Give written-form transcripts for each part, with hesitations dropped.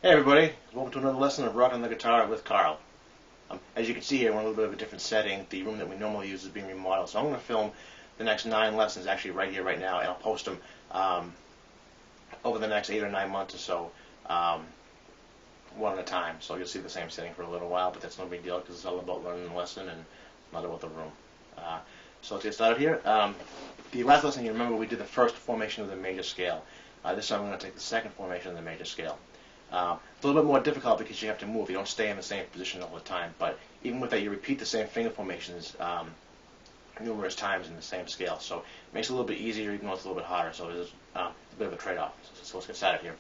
Hey everybody, welcome to another lesson of Rockin the guitar with Karl. As you can see here, we're in a little bit of a different setting. The room that we normally use is being remodeled, so I'm going to film the next 9 lessons actually right here, right now, and I'll post them over the next 8 or 9 months or so, one at a time. So you'll see the same setting for a little while, but that's no big deal because it's all about learning the lesson and not about the room. So let's get started here. The last lesson, you remember, we did the first formation of the major scale. This time I'm going to take the second formation of the major scale. It's a little bit more difficult because you have to move. You don't stay in the same position all the time. But even with that, you repeat the same finger formations numerous times in the same scale. So it makes it a little bit easier, even though it's a little bit harder. So it's a bit of a trade-off. So let's get started here.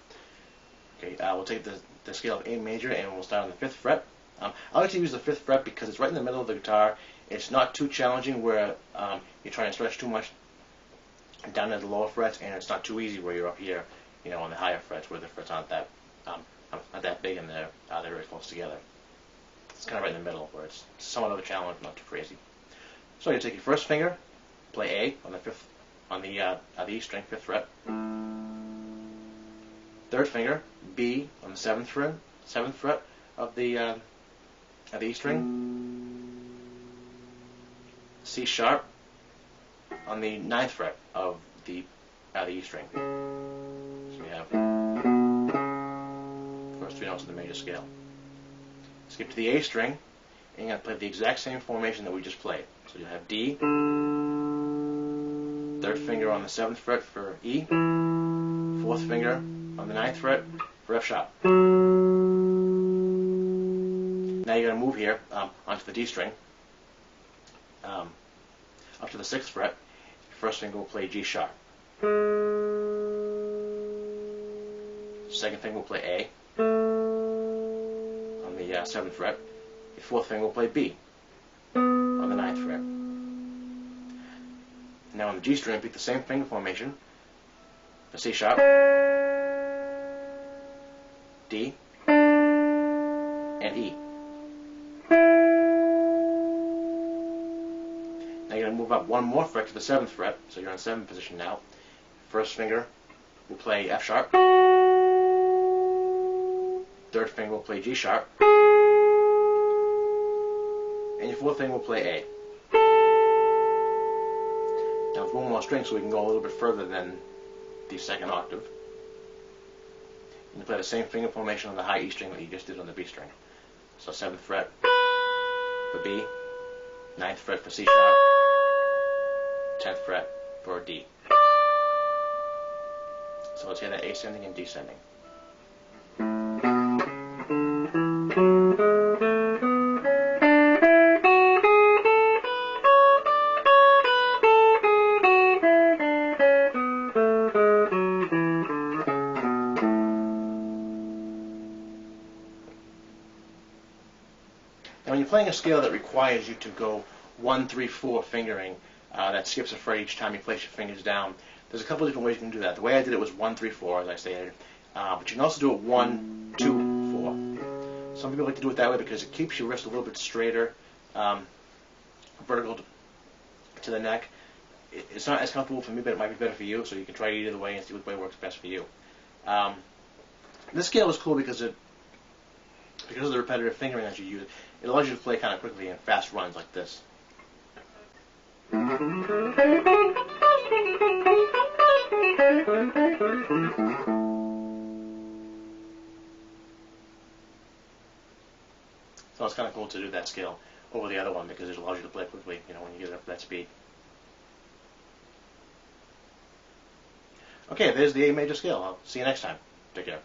Okay, we'll take the scale of A major, and we'll start on the 5th fret. I like to use the 5th fret because it's right in the middle of the guitar. It's not too challenging where you're trying to stretch too much down to the lower frets, and it's not too easy where you're up here, on the higher frets where the frets aren't that big and they're very close together. It's kind of right in the middle where it's somewhat of a challenge, not too crazy. So you take your first finger, play A on the the E string, 5th fret. Third finger, B on the 7th fret of the E string. C sharp on the 9th fret of the E string. So we have first 3 notes of the major scale. Skip to the A string, and you're going to play the exact same formation that we just played. So you'll have D, 3rd finger on the 7th fret for E, 4th finger on the 9th fret for F sharp. Now you're going to move here onto the D string, up to the 6th fret. First finger will play G sharp. Second finger will play A on the 7th fret. The 4th finger will play B on the 9th fret. Now on the G string, pick the same finger formation for C sharp, D, and E. Now you're going to move up one more fret to the 7th fret, so you're on 7th position now. First finger will play F sharp. 3rd finger will play G sharp. And your 4th finger will play A. Now with one more string, so we can go a little bit further than the 2nd octave. You play the same finger formation on the high E string that you just did on the B string. So 7th fret for B, 9th fret for C sharp, 10th fret for D. So let's hear that ascending and descending. Now when you're playing a scale that requires you to go 1, 3, 4 fingering, that skips a fret each time you place your fingers down, there's a couple of different ways you can do that. The way I did it was 1, 3, 4, as I stated, but you can also do it 1, 2, 4. Some people like to do it that way because it keeps your wrist a little bit straighter, vertical to the neck. It's not as comfortable for me, but it might be better for you, so you can try it either way and see what way works best for you. This scale is cool because of the repetitive fingering that you use. It allows you to play kind of quickly in fast runs like this. So it's kind of cool to do that scale over the other one because it allows you to play quickly, when you get it up to that speed. Okay, there's the A major scale. I'll see you next time. Take care.